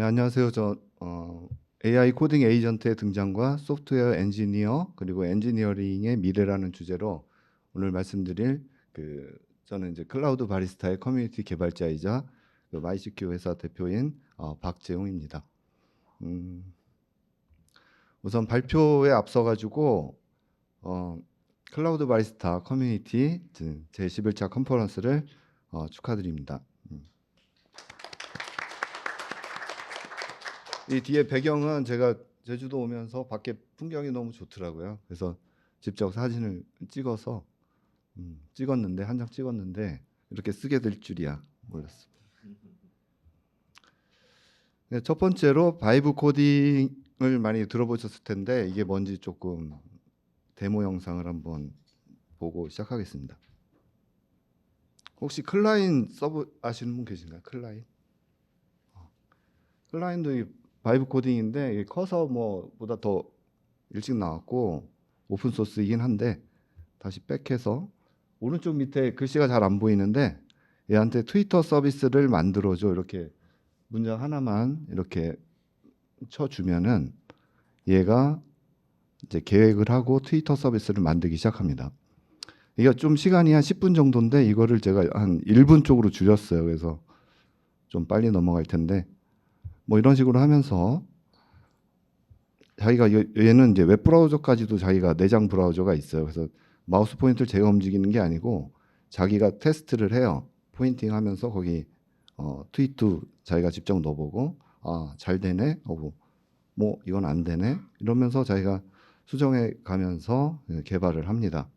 네, 안녕하세요. AI 코딩 에이전트의 등장과 소프트웨어 엔지니어 그리고 엔지니어링의 미래라는 주제로 오늘 말씀드릴 저는 이제 클라우드 바리스타의 커뮤니티 개발자이자 마이시큐 회사 대표인 박재용입니다. 우선 발표에 앞서 가지고 클라우드 바리스타 커뮤니티 제 11차 컨퍼런스를 축하드립니다. 이 뒤에 배경은 제가 제주도 오면서 밖에 풍경이 너무 좋더라고요. 그래서 직접 사진을 찍었는데 한 장 찍었는데 이렇게 쓰게 될 줄이야 몰랐습니다. 네, 첫 번째로 바이브 코딩을 많이 들어보셨을 텐데 이게 뭔지 조금 데모 영상을 한번 보고 시작하겠습니다. 혹시 클라인 서브 아시는 분 계신가요? 클라인도 이 바이브 코딩인데 이 커서 뭐보다 더 일찍 나왔고 오픈 소스이긴 한데 다시 백해서 오른쪽 밑에 글씨가 잘 안 보이는데 얘한테 트위터 서비스를 만들어줘 이렇게 문장 하나만 이렇게 쳐주면은 얘가 이제 계획을 하고 트위터 서비스를 만들기 시작합니다. 이게 좀 시간이 한 10분 정도인데 이거를 제가 한 1분 쪽으로 줄였어요. 그래서 좀 빨리 넘어갈 텐데 뭐 이런 식으로 하면서 자기가 얘는 이제 웹 브라우저까지도 자기가 내장 브라우저가 있어요. 그래서 마우스 포인터를 제가 움직이는 게 아니고 자기가 테스트를 해요. 포인팅 하면서 거기 트윗도 자기가 직접 넣어보고 잘 되네 하고 뭐 이건 안 되네 이러면서 자기가 수정해 가면서 개발을 합니다.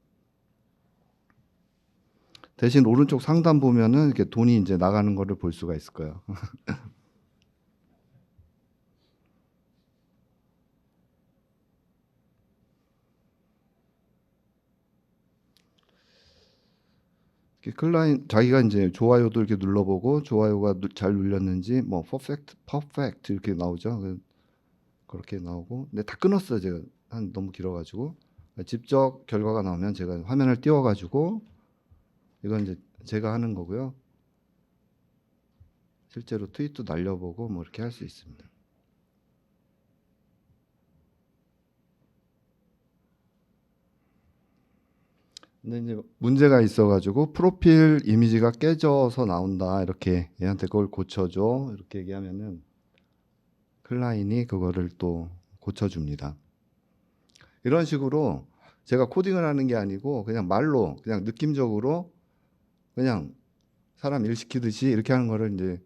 대신 오른쪽 상단 보면은 이렇게 돈이 이제 나가는 거를 볼 수가 있을 거예요. 클라인 자기가 이제 좋아요도 이렇게 눌러보고 좋아요가 잘 눌렸는지 뭐 퍼펙트 이렇게 나오죠. 그렇게 나오고 근데 다 끊었어요. 제가 너무 길어가지고 직접 결과가 나오면 제가 화면을 띄워가지고 이건 이제 제가 하는 거고요. 실제로 트윗도 날려보고 뭐 이렇게 할 수 있습니다. 근데 이제 문제가 있어가지고 프로필 이미지가 깨져서 나온다 이렇게 얘한테 그걸 고쳐줘 이렇게 얘기하면은 클라인이 그거를 또 고쳐줍니다. 이런 식으로 제가 코딩을 하는 게 아니고 그냥 말로 그냥 느낌적으로 그냥 사람 일 시키듯이 이렇게 하는 거를 이제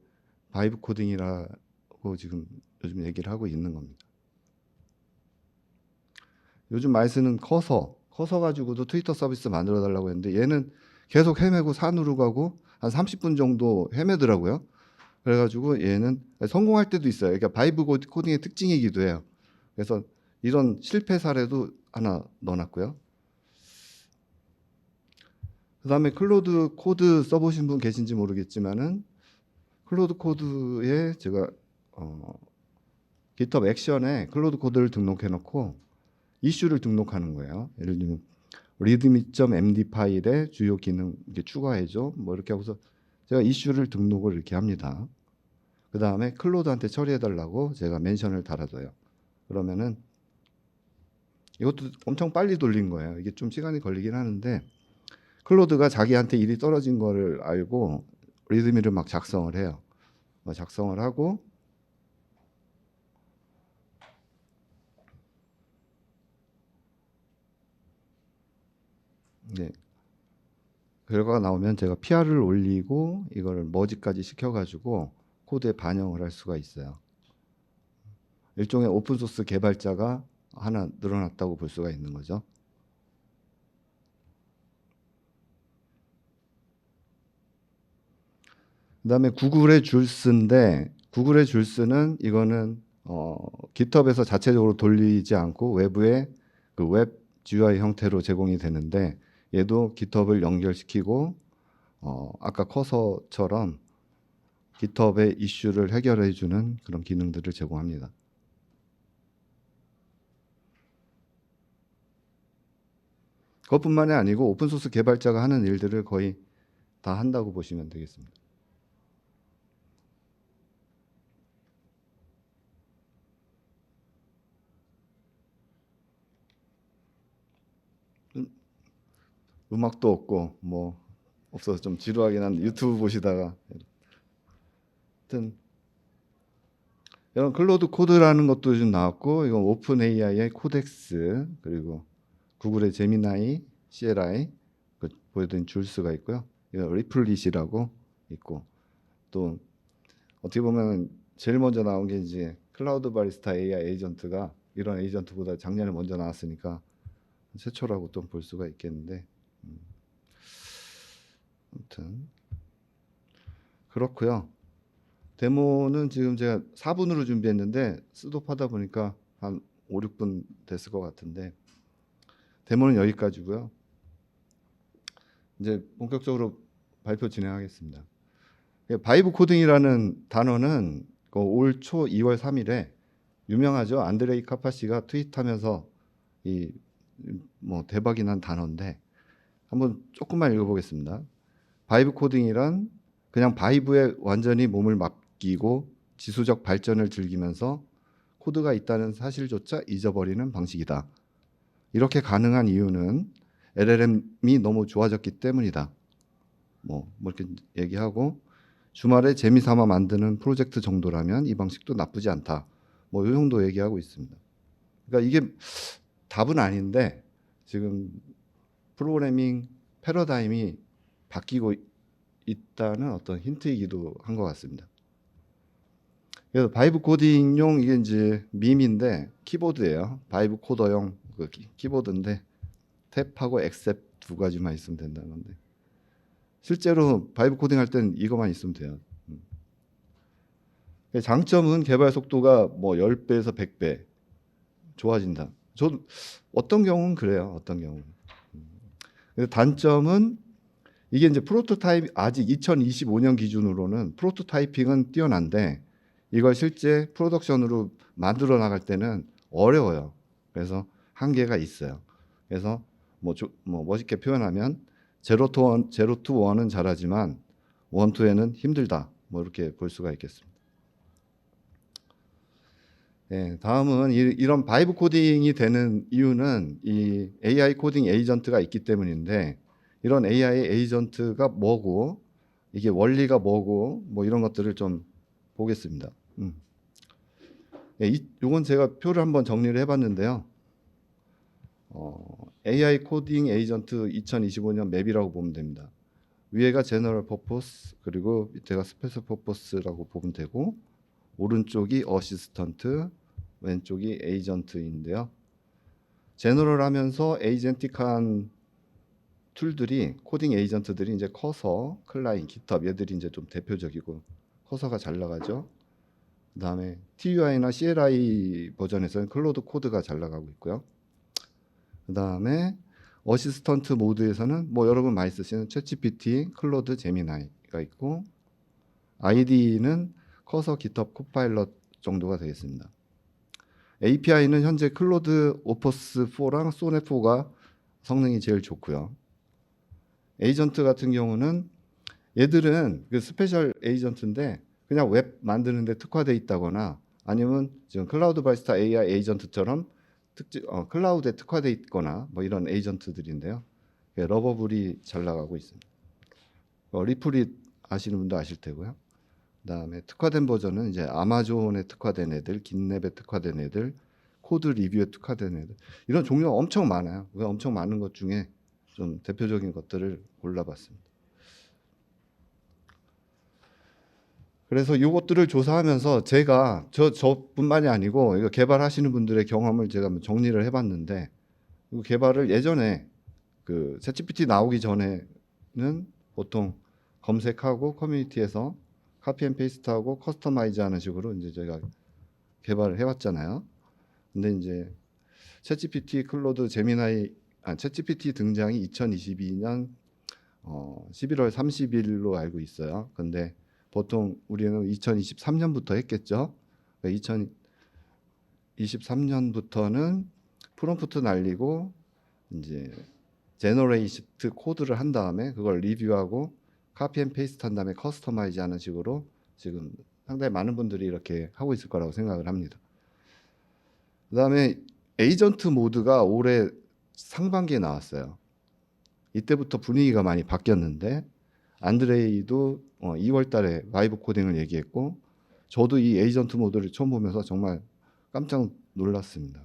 바이브 코딩이라고 지금 요즘 얘기를 하고 있는 겁니다. 요즘 많이 쓰는 커서 가지고도 트위터 서비스 만들어 달라고 했는데 얘는 계속 헤매고 산으로 가고 한 30분 정도 헤매더라고요. 그래가지고 얘는 성공할 때도 있어요. 그러니까 바이브 코딩의 특징이기도 해요. 그래서 이런 실패 사례도 하나 넣어놨고요. 그다음에 클로드 코드 써보신 분 계신지 모르겠지만은 클로드 코드에 제가 GitHub 액션에 클로드 코드를 등록해놓고 이슈를 등록하는 거예요. 예를 들면 readme.md 파일에 주요 기능 이렇게 추가해줘 뭐 이렇게 하고서 제가 이슈를 등록을 이렇게 합니다. 그 다음에 클로드한테 처리해달라고 제가 멘션을 달아줘요. 그러면은 이것도 엄청 빨리 돌린 거예요. 이게 좀 시간이 걸리긴 하는데 클로드가 자기한테 일이 떨어진 거를 알고 리드미를 막 작성을 해요. 작성을 하고 네. 결과가 나오면 제가 PR을 올리고 이거를 머지까지 시켜가지고 코드에 반영을 할 수가 있어요. 일종의 오픈소스 개발자가 하나 늘어났다고 볼 수가 있는 거죠. 그다음에 구글의 줄스인데 구글의 줄스는 이거는 GitHub에서 자체적으로 돌리지 않고 외부에 그 웹 GUI 형태로 제공이 되는데 얘도 GitHub을 연결시키고 아까 커서처럼 GitHub의 이슈를 해결해 주는 그런 기능들을 제공합니다. 그것뿐만이 아니고 오픈소스 개발자가 하는 일들을 거의 다 한다고 보시면 되겠습니다. 음악도 없고 뭐 없어서 좀 지루하긴 한데 유튜브 보시다가 하여튼 이런 클로드 코드라는 것도 좀 나왔고 이건 오픈 AI의 코덱스 그리고 구글의 제미나이, CLI 그 보여드린 줄스가 있고요. 이건 리플릿이라고 있고 또 어떻게 보면 제일 먼저 나온 게 이제 클라우드 바리스타 AI 에이전트가 이런 에이전트보다 작년에 먼저 나왔으니까 최초라고 또 볼 수가 있겠는데 아무튼 그렇고요. 데모는 지금 제가 4분으로 준비했는데 스톱하다 보니까 한 5, 6분 됐을 것 같은데 데모는 여기까지고요. 이제 본격적으로 발표 진행하겠습니다. 바이브 코딩이라는 단어는 올 초 2월 3일에 유명하죠. 안드레이 카파시가 트윗하면서 이 뭐 대박이 난 단어인데 한번 조금만 읽어보겠습니다. 바이브 코딩이란 그냥 바이브에 완전히 몸을 맡기고 지수적 발전을 즐기면서 코드가 있다는 사실조차 잊어버리는 방식이다. 이렇게 가능한 이유는 LLM이 너무 좋아졌기 때문이다. 뭐 이렇게 얘기하고 주말에 재미삼아 만드는 프로젝트 정도라면 이 방식도 나쁘지 않다. 뭐 이 정도 얘기하고 있습니다. 그러니까 이게 답은 아닌데 지금 프로그래밍 패러다임이 바뀌고 있다는 어떤 힌트이기도 한 것 같습니다. 그래서 바이브 코딩용 이게 이제 밈인데 키보드예요. 바이브 코더용 그 키보드인데 탭하고 엑셉 두 가지만 있으면 된다는 건데 실제로 바이브 코딩 할 때는 이것만 있으면 돼요. 장점은 개발 속도가 뭐 10배에서 100배 좋아진다. 저도 어떤 경우는 그래요. 어떤 경우는. 단점은 이게 이제 프로토타입 아직 2025년 기준으로는 프로토타이핑은 뛰어난데 이걸 실제 프로덕션으로 만들어 나갈 때는 어려워요. 그래서 한계가 있어요. 그래서 뭐 멋있게 표현하면 제로 투 원은 잘하지만 원 투에는 힘들다. 뭐 이렇게 볼 수가 있겠습니다. 네, 다음은 이런 바이브 코딩이 되는 이유는 이 AI 코딩 에이전트가 있기 때문인데 이런 AI 에이전트가 뭐고 이게 원리가 뭐고 뭐 이런 것들을 좀 보겠습니다. 네, 이건 제가 표를 한번 정리를 해봤는데요. AI 코딩 에이전트 2025년 맵이라고 보면 됩니다. 위에가 제너럴 퍼포스 그리고 밑에가 스페셜 퍼포스라고 보면 되고 오른쪽이 어시스턴트 왼쪽이 에이전트인데요. 제너럴 하면서 에이전틱한 툴들이 코딩 에이전트들이 이제 커서, 클라인, 깃헙 얘들이 이제 좀 대표적이고 커서가 잘 나가죠. 그다음에 TUI나 CLI 버전에서는 클로드 코드가 잘 나가고 있고요. 그다음에 어시스턴트 모드에서는 뭐 여러분 많이 쓰시는 챗GPT, 클로드, 제미나이가 있고 IDE는 커서, 깃헙, 코파일럿 정도가 되겠습니다. API는 현재 클로드 오퍼스 4랑 소넷 4가 성능이 제일 좋고요. 에이전트 같은 경우는 얘들은 그 스페셜 에이전트인데 그냥 웹 만드는데 특화돼 있다거나 아니면 지금 클라우드 바리스타 AI 에이전트처럼 클라우드에 특화돼 있거나 뭐 이런 에이전트들인데요. 러버블이 잘 나가고 있습니다. 리플릿 아시는 분도 아실 테고요. 그다음에 특화된 버전은 이제 아마존에 특화된 애들, 긴랩에 특화된 애들, 코드 리뷰에 특화된 애들 이런 종류가 엄청 많아요. 그 엄청 많은 것 중에 좀 대표적인 것들을 골라봤습니다. 그래서 이것들을 조사하면서 제가 저뿐만이 아니고 이거 개발하시는 분들의 경험을 제가 정리를 해봤는데 이 개발을 예전에 그 챗GPT 나오기 전에는 보통 검색하고 커뮤니티에서 카피 앤 페이스트하고 커스터마이즈 하는 식으로 이제 제가 개발을 해왔잖아요. 근데 이제 챗GPT, 클로드, 제미나이, 챗GPT 등장이 2022년 11월 30일로 알고 있어요. 근데 보통 우리는 2023년부터 했겠죠. 2023년부터는 프롬프트 날리고 이제 제너레이트 코드를 한 다음에 그걸 리뷰하고 카피 앤 페이스트 한 다음에 커스터마이즈 하는 식으로 지금 상당히 많은 분들이 이렇게 하고 있을 거라고 생각을 합니다. 그다음에 에이전트 모드가 올해 상반기에 나왔어요. 이때부터 분위기가 많이 바뀌었는데 안드레이도 2월 달에 바이브 코딩을 얘기했고 저도 이 에이전트 모드를 처음 보면서 정말 깜짝 놀랐습니다.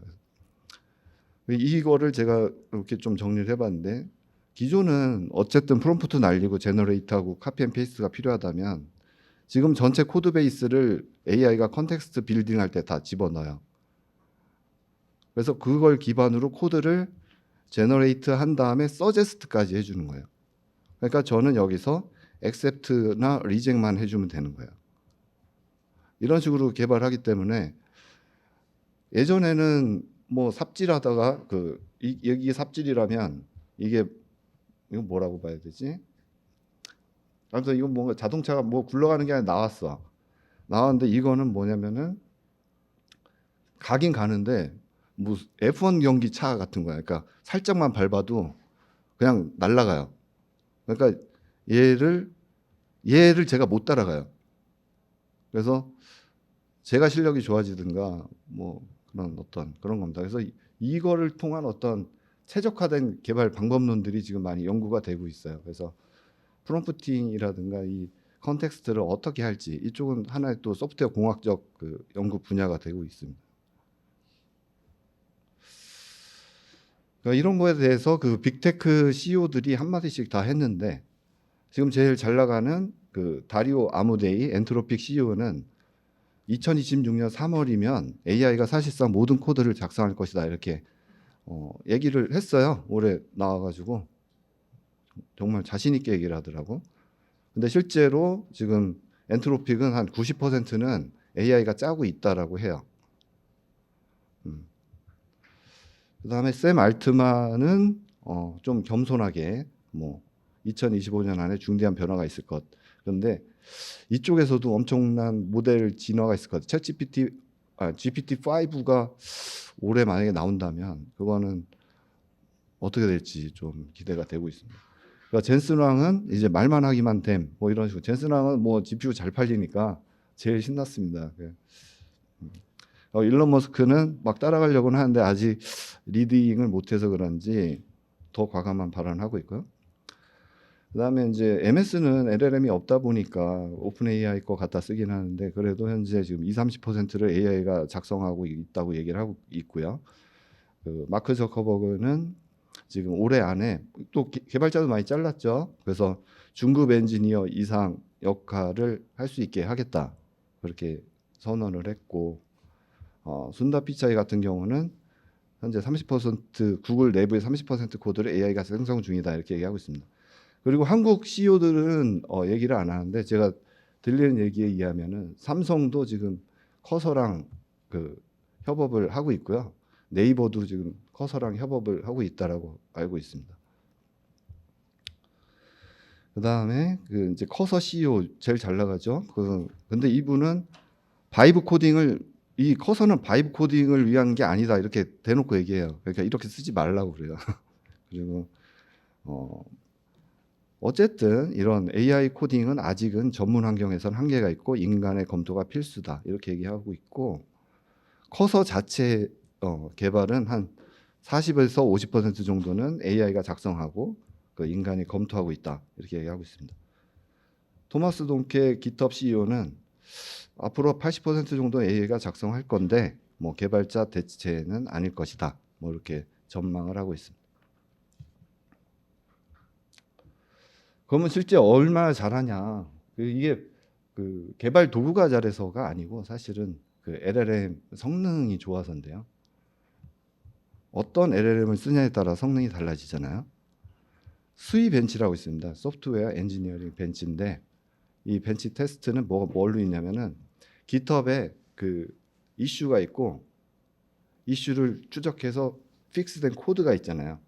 이거를 제가 이렇게 좀 정리를 해봤는데 기존은 어쨌든 프롬프트 날리고 제너레이트하고 카피 앤 페이스트가 필요하다면 지금 전체 코드 베이스를 AI가 컨텍스트 빌딩 할 때 다 집어넣어요. 그래서 그걸 기반으로 코드를 제너레이트 한 다음에 서제스트까지 해주는 거예요. 그러니까 저는 여기서 accept나 reject만 해주면 되는 거예요. 이런 식으로 개발하기 때문에 예전에는 뭐 삽질하다가 이게 삽질이라면 이거 뭐라고 봐야 되지? 아무튼 이건 뭔가 자동차가 뭐 굴러가는 게 아니라 나왔는데 이거는 뭐냐면은 가긴 가는데 뭐 F1 경기 차 같은 거야. 그러니까 살짝만 밟아도 그냥 날아가요. 그러니까 얘를 제가 못 따라가요. 그래서 제가 실력이 좋아지든가 뭐 그런 겁니다. 그래서 이거를 통한 어떤 최적화된 개발 방법론들이 지금 많이 연구가 되고 있어요. 그래서 프롬프팅이라든가 이 컨텍스트를 어떻게 할지 이쪽은 하나의 또 소프트웨어 공학적 연구 분야가 되고 있습니다. 그러니까 이런 거에 대해서 빅테크 CEO들이 한마디씩 다 했는데 지금 제일 잘 나가는 다리오 아모데이 엔트로픽 CEO는 2026년 3월이면 AI가 사실상 모든 코드를 작성할 것이다 이렇게 얘기를 했어요. 올해 나와가지고 정말 자신 있게 얘기를 하더라고. 근데 실제로 지금 엔트로픽은 한 90%는 AI가 짜고 있다라고 해요. 그다음에 샘 알트만은 좀 겸손하게 뭐 2025년 안에 중대한 변화가 있을 것. 그런데 이쪽에서도 엄청난 모델 진화가 있을 것 같아요. GPT-5가 올해 만약에 나온다면 그거는 어떻게 될지 좀 기대가 되고 있습니다. 그러니까 젠슨왕은 이제 말만 하기만 됨, 뭐 이런 식으로. 젠슨왕은 뭐 GPU 잘 팔리니까 제일 신났습니다. 일론 머스크는 막 따라가려고는 하는데 아직 리딩을 못해서 그런지 더 과감한 발언하고 있고요. 그다음에 이제 MS는 LLM이 없다 보니까 오픈 AI 거 갖다 쓰긴 하는데 그래도 현재 지금 20-30%를 AI가 작성하고 있다고 얘기를 하고 있고요. 마크 저커버그는 지금 올해 안에 또 개발자도 많이 잘랐죠. 그래서 중급 엔지니어 이상 역할을 할 수 있게 하겠다 그렇게 선언을 했고 순다 피차이 같은 경우는 현재 30% 구글 내부의 30% 코드를 AI가 생성 중이다 이렇게 얘기하고 있습니다. 그리고 한국 CEO들은 얘기를 안 하는데 제가 들리는 얘기에 의하면은 삼성도 지금 커서랑 협업을 하고 있고요. 네이버도 지금 커서랑 협업을 하고 있다라고 알고 있습니다. 그다음에 이제 커서 CEO 제일 잘 나가죠. 근데 이분은 바이브 코딩을 이 커서는 바이브 코딩을 위한 게 아니다 이렇게 대놓고 얘기해요. 그러니까 이렇게 쓰지 말라고 그래요. 그리고 어쨌든 이런 AI 코딩은 아직은 전문 환경에선 한계가 있고 인간의 검토가 필수다 이렇게 얘기하고 있고 커서 자체 개발은 한 40에서 50% 정도는 AI가 작성하고 인간이 검토하고 있다 이렇게 얘기하고 있습니다. 토마스 돈케 깃헙 CEO는 앞으로 80% 정도 AI가 작성할 건데 뭐 개발자 대체는 아닐 것이다 뭐 이렇게 전망을 하고 있습니다. 그러면 실제 얼마나 잘하냐? 이게 개발 도구가 잘해서가 아니고 사실은 LLM 성능이 좋아서인데요. 어떤 LLM을 쓰냐에 따라 성능이 달라지잖아요. 수위 벤치라고 있습니다. 소프트웨어 엔지니어링 벤치인데 이 벤치 테스트는 뭘로 있냐면은 깃허브에 이슈가 있고 이슈를 추적해서 픽스된 코드가 있잖아요.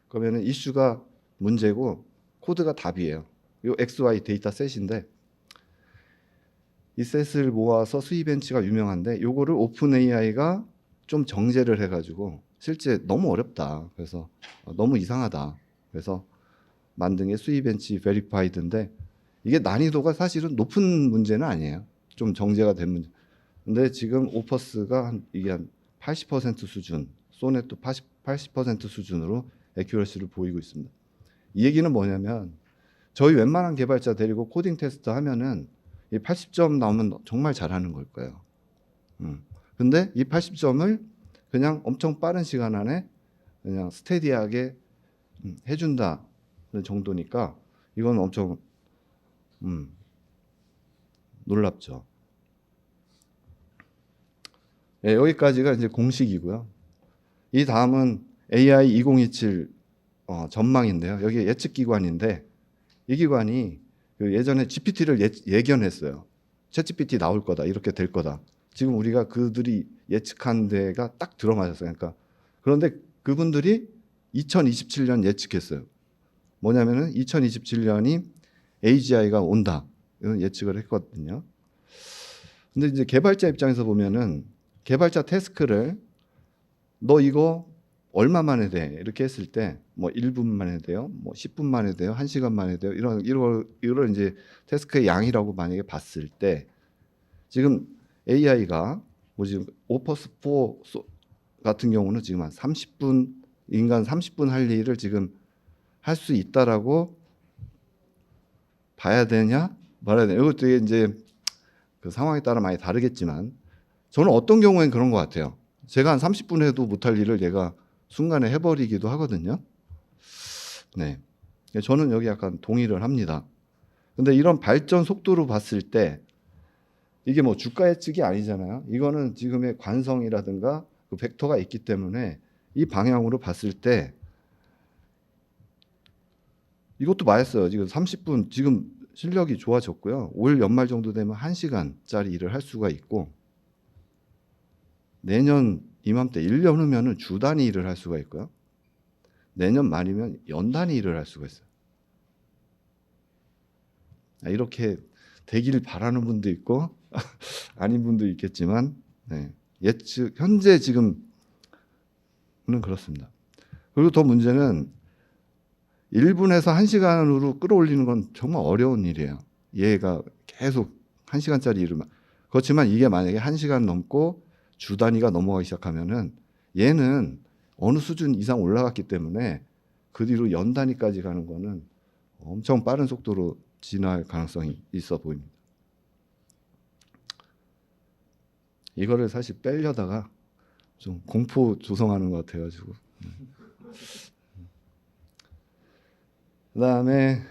그러면은 이슈가 문제고 코드가 답이에요. 이 XY 데이터 셋인데 이 셋을 모아서 수위 벤치가 유명한데 요거를 오픈 AI가 좀 정제를 해가지고 실제 너무 어렵다. 그래서 너무 이상하다. 그래서 만든 게 수위 벤치 베리파이드인데 이게 난이도가 사실은 높은 문제는 아니에요. 좀 정제가 된 문제. 근데 지금 오퍼스가 이게 한 80% 수준, 소넷도 80% 수준으로 애큐러시를 보이고 있습니다. 이 얘기는 뭐냐면 저희 웬만한 개발자 데리고 코딩 테스트 하면은 이 80점 나오면 정말 잘하는 걸 거예요. 근데 이 80점을 그냥 엄청 빠른 시간 안에 그냥 스테디하게 해준다는 정도니까 이건 엄청 놀랍죠. 네, 여기까지가 이제 공식이고요. 이 다음은 AI 2027 전망인데요. 여기 예측 기관인데 이 기관이 그 예전에 GPT를 예견했어요. 챗GPT 나올 거다, 이렇게 될 거다. 지금 우리가 그들이 예측한 데가 딱 들어맞았어요. 그러니까 그런데 그분들이 2027년 예측했어요. 뭐냐면은 2027년이 AGI가 온다, 이런 예측을 했거든요. 근데 이제 개발자 입장에서 보면은 개발자 태스크를 너 이거 얼마 만에 돼? 이렇게 했을 때 뭐 1분 만에 돼요? 뭐 10분 만에 돼요? 1시간 만에 돼요? 이런 이제 태스크의 양이라고 만약에 봤을 때 지금 AI가 뭐 지금 오퍼스4 같은 경우는 지금 한 30분, 인간 30분 할 일을 지금 할 수 있다라고 봐야 되냐 말아야 되냐, 이것도 이제 그 상황에 따라 많이 다르겠지만 저는 어떤 경우엔 그런 것 같아요. 제가 한 30분 해도 못할 일을 얘가 순간에 해버리기도 하거든요. 네, 저는 여기 약간 동의를 합니다. 근데 이런 발전 속도로 봤을 때 이게 뭐 주가 예측이 아니잖아요. 이거는 지금의 관성이라든가 그 벡터가 있기 때문에 이 방향으로 봤을 때 이것도 말했어요. 지금 30분 지금 실력이 좋아졌고요. 올 연말 정도 되면 1시간짜리 일을 할 수가 있고 내년 이맘때 1년 후면은 주 단위 일을 할 수가 있고요. 내년 말이면 연 단위 일을 할 수가 있어요. 이렇게 되길 바라는 분도 있고 아닌 분도 있겠지만 네, 예측 현재 지금은 그렇습니다. 그리고 더 문제는 1분에서 1시간으로 끌어올리는 건 정말 어려운 일이에요. 얘가 계속 1시간짜리 일을 그렇지만 이게 만약에 1시간 넘고 주 단위가 넘어가기 시작하면은 얘는 어느 수준 이상 올라갔기 때문에 그 뒤로 연 단위까지 가는 거는 엄청 빠른 속도로 진화할 가능성이 있어 보입니다. 이거를 사실 빼려다가 좀 공포 조성하는 것 같아가지고. 그다음에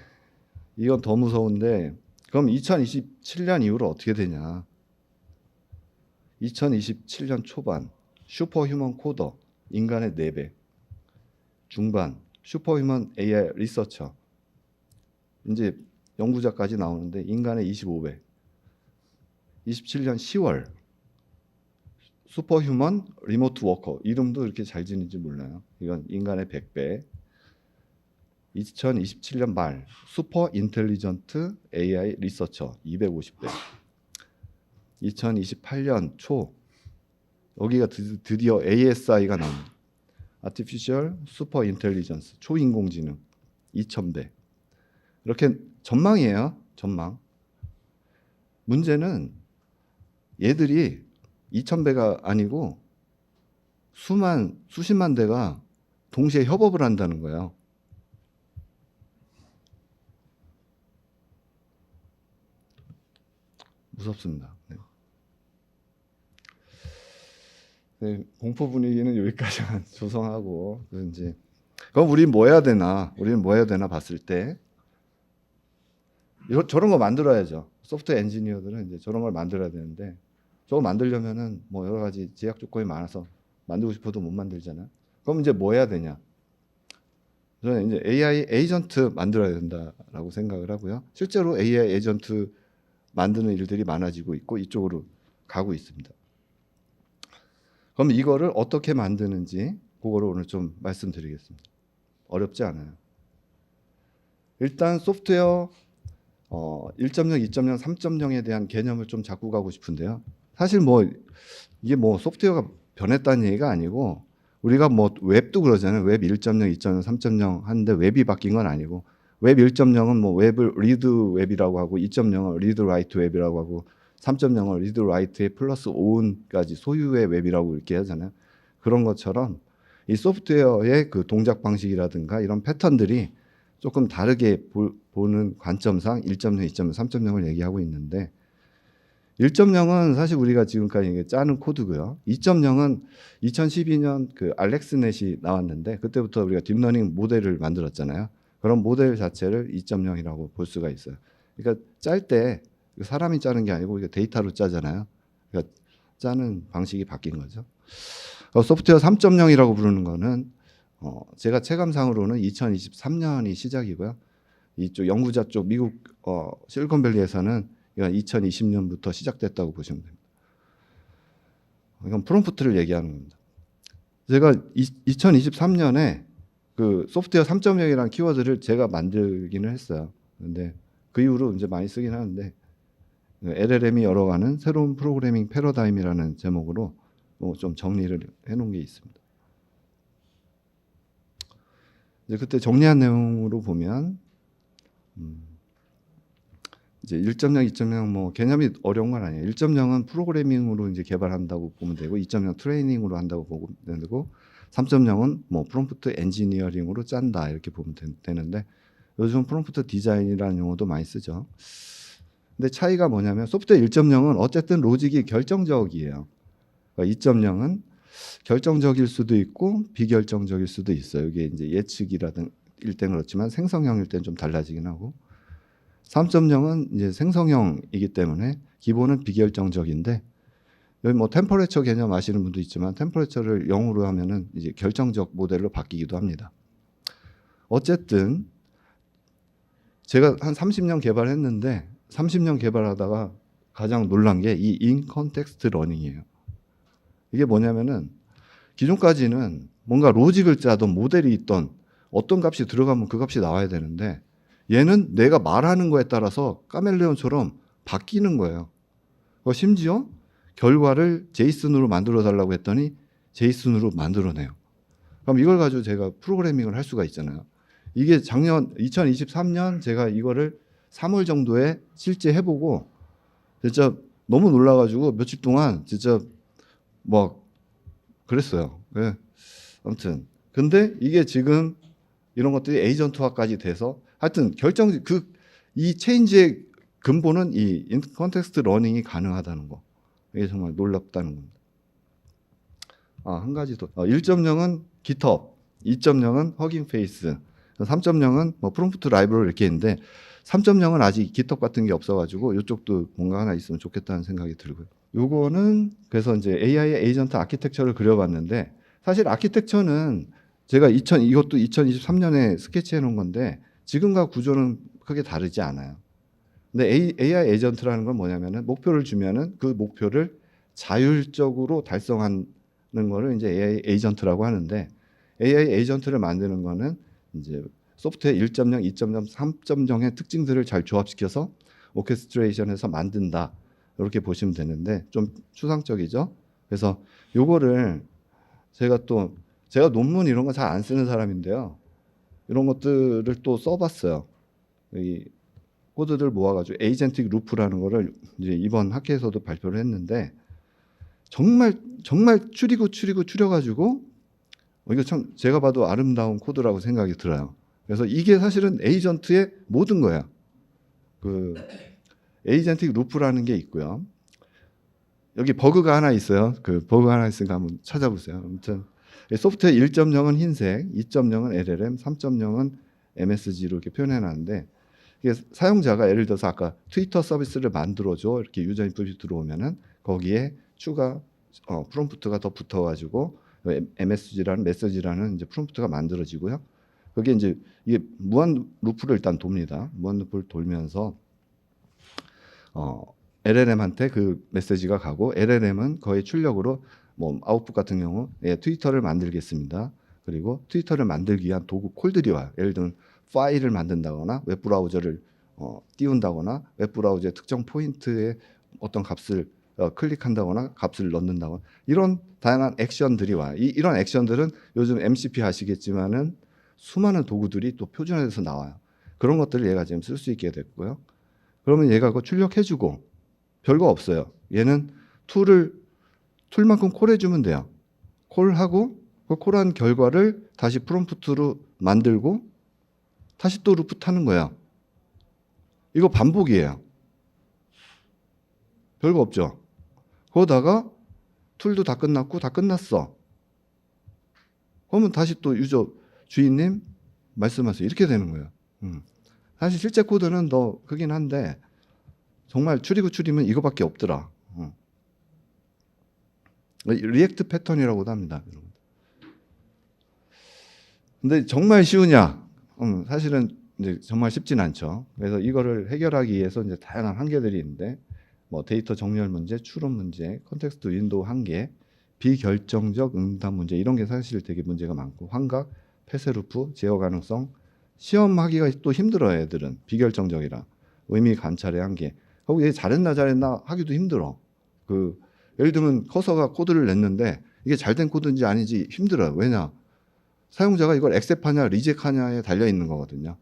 이건 더 무서운데 그럼 2027년 이후로 어떻게 되냐. 2027년 초반 슈퍼휴먼 코더 인간의 4배, 중반 슈퍼휴먼 AI 리서처 이제 연구자까지 나오는데 인간의 25배, 27년 10월 슈퍼휴먼 리모트 워커, 이름도 이렇게 잘 지는지 몰라요. 이건 인간의 100배. 2027년 말 슈퍼 인텔리전트 AI 리서처 250배. 2028년 초 여기가 드디어 ASI가 나옵니다. 아티피셜 슈퍼 인텔리전스, 초인공지능 2000배. 이렇게 전망이에요. 전망. 문제는 얘들이 2000배가 아니고 수십만 대가 동시에 협업을 한다는 거예요. 무섭습니다. 네. 네, 공포 분위기는 여기까지만 조성하고 이제 그럼 우리는 뭐 해야 되나? 봤을 때 저런 거 만들어야죠. 소프트웨어 엔지니어들은 이제 저런 걸 만들어야 되는데 저거 만들려면은 뭐 여러 가지 제약 조건이 많아서 만들고 싶어도 못 만들잖아요. 그럼 이제 뭐 해야 되냐? 저는 이제 AI 에이전트 만들어야 된다라고 생각을 하고요. 실제로 AI 에이전트 만드는 일들이 많아지고 있고 이쪽으로 가고 있습니다. 그럼 이거를 어떻게 만드는지 그거를 오늘 좀 말씀드리겠습니다. 어렵지 않아요. 일단 소프트웨어 1.0, 2.0, 3.0에 대한 개념을 좀 잡고 가고 싶은데요. 사실 뭐 이게 뭐 소프트웨어가 변했다는 얘기가 아니고 우리가 뭐 웹도 그러잖아요. 웹 1.0, 2.0, 3.0 하는데 웹이 바뀐 건 아니고 웹 1.0은 뭐 웹을 리드 웹이라고 하고 2.0은 리드 라이트 웹이라고 하고 3.0은 리드 라이트에 플러스 오운까지 소유의 웹이라고 이렇게 하잖아요. 그런 것처럼 이 소프트웨어의 그 동작 방식이라든가 이런 패턴들이 조금 다르게 보는 관점상 1.0, 2.0, 3.0을 얘기하고 있는데 1.0은 사실 우리가 지금까지 짜는 코드고요. 2.0은 2012년 그 알렉스넷이 나왔는데 그때부터 우리가 딥러닝 모델을 만들었잖아요. 그런 모델 자체를 2.0이라고 볼 수가 있어요. 그러니까 짤 때 사람이 짜는 게 아니고 데이터로 짜잖아요. 그러니까 짜는 방식이 바뀐 거죠. 소프트웨어 3.0이라고 부르는 거는 제가 체감상으로는 2023년이 시작이고요. 이쪽 연구자 쪽 미국 실리콘밸리에서는 이건 2020년부터 시작됐다고 보시면 됩니다. 이건 프롬프트를 얘기하는 겁니다. 제가 2023년에 그 소프트웨어 3.0이라는 키워드를 제가 만들기는 했어요. 근데 그 이후로 이제 많이 쓰긴 하는데 LLM이 열어가는 새로운 프로그래밍 패러다임이라는 제목으로 좀 정리를 해놓은 게 있습니다. 이제 그때 정리한 내용으로 보면 이제 1.0, 2.0 뭐 개념이 어려운 건 아니에요. 1.0은 프로그래밍으로 이제 개발한다고 보면 되고 2.0 트레이닝으로 한다고 보면 되고 3.0은 뭐 프롬프트 엔지니어링으로 짠다 이렇게 보면 되는데 요즘 프롬프트 디자인이라는 용어도 많이 쓰죠. 근데 차이가 뭐냐면 소프트웨어 1.0은 어쨌든 로직이 결정적이에요. 그러니까 2.0은 결정적일 수도 있고 비결정적일 수도 있어요. 이게 이제 예측이라든 일 땐 그렇지만 생성형일 땐 좀 달라지긴 하고 3.0은 이제 생성형이기 때문에 기본은 비결정적인데 여기 뭐 템퍼레처 개념 아시는 분도 있지만 템퍼레처를 0으로 하면은 이제 결정적 모델로 바뀌기도 합니다. 어쨌든 제가 한 30년 개발했는데 30년 개발하다가 가장 놀란 게 이 인 컨텍스트 러닝이에요. 이게 뭐냐면은 기존까지는 뭔가 로직을 짜던 모델이 있던 어떤 값이 들어가면 그 값이 나와야 되는데 얘는 내가 말하는 거에 따라서 카멜레온처럼 바뀌는 거예요. 심지어 결과를 제이슨으로 만들어 달라고 했더니 제이슨으로 만들어내요. 그럼 이걸 가지고 제가 프로그래밍을 할 수가 있잖아요. 이게 작년 2023년 제가 이거를 3월 정도에 실제 해보고 진짜 너무 놀라가지고 며칠 동안 진짜 뭐 그랬어요. 네. 아무튼 근데 이게 지금 이런 것들이 에이전트화까지 돼서 하여튼 이 체인지의 근본은 이 컨텍스트 러닝이 가능하다는 거. 이게 정말 놀랍다는 겁니다. 한 가지 더. 1.0은 GitHub, 2.0은 허깅 페이스, 3.0은 뭐 프롬프트 라이브러리 이렇게 있는데 3.0은 아직 GitHub 같은 게 없어가지고 이쪽도 뭔가 하나 있으면 좋겠다는 생각이 들고요. 요거는 그래서 이제 AI 에이전트 아키텍처를 그려봤는데 사실 아키텍처는 제가 이것도 2023년에 스케치해 놓은 건데 지금과 구조는 크게 다르지 않아요. 근데 AI 에이전트라는 건 뭐냐면은 목표를 주면은 그 목표를 자율적으로 달성하는 거를 이제 AI 에이전트라고 하는데 AI 에이전트를 만드는 거는 이제 소프트웨어 1.0, 2.0, 3.0의 특징들을 잘 조합시켜서 오케스트레이션해서 만든다. 이렇게 보시면 되는데 좀 추상적이죠. 그래서 요거를 제가 논문 이런 거 잘 안 쓰는 사람인데요. 이런 것들을 또 써봤어요. 이 코드들 모아가지고 에이전틱 루프라는 거를 이제 이번 학회에서도 발표를 했는데 정말 추려가지고 이거 참 제가 봐도 아름다운 코드라고 생각이 들어요. 그래서 이게 사실은 에이전트의 모든 거야. 그 에이전틱 루프라는 게 있고요. 여기 버그가 하나 있어요. 그 버그가 하나 있으니까 한번 찾아보세요. 아무튼 소프트웨어 1.0은 흰색, 2.0은 LLM, 3.0은 MSG로 이렇게 표현해 놨는데 이게 사용자가 예를 들어서 아까 트위터 서비스를 만들어줘 이렇게 유저 인풋이 들어오면은 거기에 추가 프롬프트가 더 붙어가지고 MSG라는 메시지라는 이제 프롬프트가 만들어지고요. 그게 이제 이게 무한 루프를 일단 돕니다. 무한 루프를 돌면서 LLM한테 그 메시지가 가고 LLM은 거의 출력으로 뭐 아웃풋 같은 경우 트위터를 만들겠습니다. 그리고 트위터를 만들기 위한 도구 콜들이 와요. 예를 들면 파일을 만든다거나 웹브라우저를 띄운다거나 웹브라우저의 특정 포인트에 어떤 값을 클릭한다거나 값을 넣는다거나 이런 다양한 액션들이 와요. 이런 액션들은 요즘 MCP 하시겠지만은 수많은 도구들이 또 표준화돼서 나와요. 그런 것들을 얘가 지금 쓸 수 있게 됐고요. 그러면 얘가 그거 출력해주고 별거 없어요. 얘는 툴만큼 콜해주면 돼요. 콜하고 그 콜한 결과를 다시 프롬프트로 만들고 다시 또 루프 타는 거야. 이거 반복이에요. 별거 없죠. 그러다가 툴도 다 끝났고 다 끝났어. 그러면 다시 또 유저 주인님 말씀하세요. 이렇게 되는 거예요. 사실 실제 코드는 더 크긴 한데 정말 추리고 추리면 이거밖에 없더라. 리액트 패턴이라고도 합니다. 근데 정말 쉬우냐? 사실은 이제 정말 쉽진 않죠. 그래서 이거를 해결하기 위해서 이제 다양한 한계들이 있는데 뭐 데이터 정렬 문제, 추론 문제, 컨텍스트 윈도우 한계, 비결정적 응답 문제 이런 게 사실 되게 문제가 많고 환각, 폐쇄 루프, 제어 가능성 시험하기가 또 힘들어요. 애들은 비결정적이라 의미 관찰의 한계. 하고 얘 잘했나 하기도 힘들어. 예를 들면 커서가 코드를 냈는데 이게 잘된 코드인지 아닌지 힘들어요. 왜냐? 사용자가 이걸 액셉하냐 리젝하냐에 달려 있는 거거든요.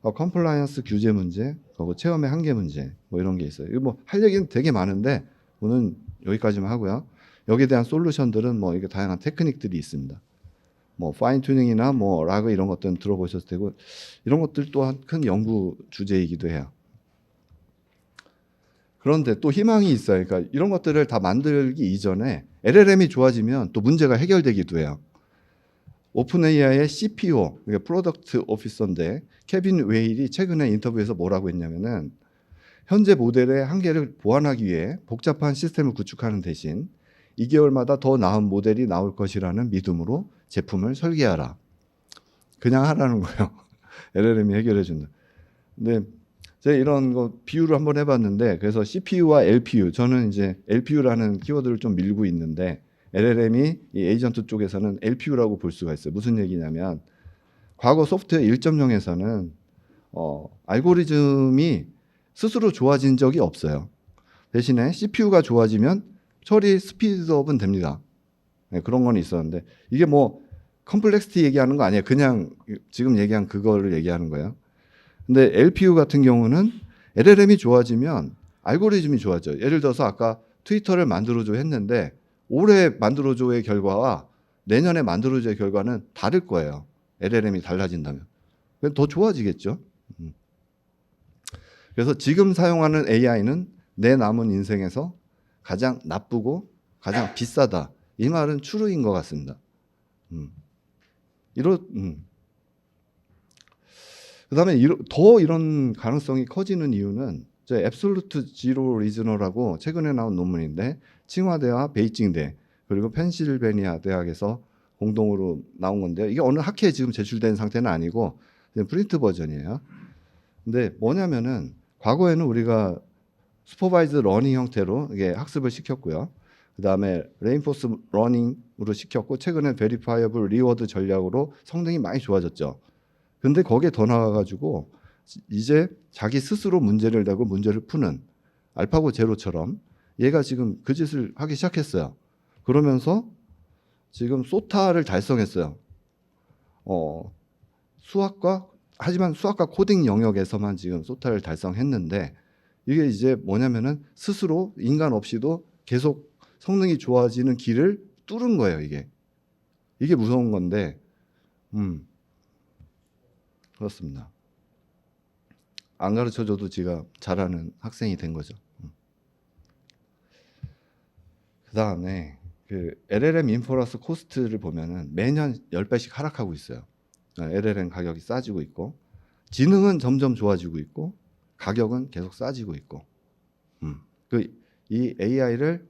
컴플라이언스 규제 문제, 체험의 한계 문제 뭐 이런 게 있어요. 이거 뭐 할 얘기는 되게 많은데 오늘 여기까지만 하고요. 여기에 대한 솔루션들은 뭐 이게 다양한 테크닉들이 있습니다. 뭐 파인 튜닝이나 뭐 라그 이런 것들은 들어보셔도 되고 이런 것들 또한 큰 연구 주제이기도 해요. 그런데 또 희망이 있어요. 그러니까 이런 것들을 다 만들기 이전에 LLM이 좋아지면 또 문제가 해결되기도 해요. 오픈 AI의 CPO, 그러니까 프로덕트 오피서인데 케빈 웨일이 최근에 인터뷰에서 뭐라고 했냐면은 현재 모델의 한계를 보완하기 위해 복잡한 시스템을 구축하는 대신 2개월마다 더 나은 모델이 나올 것이라는 믿음으로 제품을 설계하라. 그냥 하라는 거예요. LLM이 해결해 준다. 근데 제가 이런 거 비유를 한번 해봤는데 그래서 CPU와 LPU, 저는 이제 LPU라는 키워드를 좀 밀고 있는데 LLM이 이 에이전트 쪽에서는 LPU라고 볼 수가 있어요. 무슨 얘기냐면 과거 소프트웨어 1.0에서는 알고리즘이 스스로 좋아진 적이 없어요. 대신에 CPU가 좋아지면 처리 스피드업은 됩니다. 네, 그런 건 있었는데 이게 뭐 컴플렉시티 얘기하는 거 아니에요. 그냥 지금 얘기한 그거를 얘기하는 거예요. 근데 LPU 같은 경우는 LLM이 좋아지면 알고리즘이 좋아져요. 예를 들어서 아까 트위터를 만들어줘 했는데 올해 만들어줘의 결과와 내년에 만들어줘의 결과는 다를 거예요. LLM이 달라진다면. 더 좋아지겠죠. 그래서 지금 사용하는 AI는 내 남은 인생에서 가장 나쁘고 가장 비싸다. 이 말은 추루인 것 같습니다. 그다음에 더 이런 가능성이 커지는 이유는 앱솔루트 지로 리즈너라고 최근에 나온 논문인데 칭화대와 베이징대 그리고 펜실베니아 대학에서 공동으로 나온 건데요. 이게 어느 학회에 지금 제출된 상태는 아니고 그냥 프린트 버전이에요. 근데 뭐냐면은 과거에는 우리가 슈퍼바이즈 러닝 형태로 이게 학습을 시켰고요. 그다음에 레인포스 러닝으로 시켰고 최근에 베리파이어블 리워드 전략으로 성능이 많이 좋아졌죠. 근데 거기에 더 나가가지고 이제 자기 스스로 문제를 내고 문제를 푸는 알파고 제로처럼 얘가 지금 그 짓을 하기 시작했어요. 그러면서 지금 소타를 달성했어요. 하지만 수학과 코딩 영역에서만 지금 소타를 달성했는데 이게 이제 뭐냐면은 스스로 인간 없이도 계속 성능이 좋아지는 길을 뚫은 거예요. 이게 무서운 건데, 그렇습니다. 안 가르쳐줘도 제가 잘하는 학생이 된 거죠. 그 다음에 그 LLM 인퍼런스 코스트를 보면은 매년 10배씩 하락하고 있어요. LLM 가격이 싸지고 있고, 지능은 점점 좋아지고 있고, 가격은 계속 싸지고 있고, 이 AI를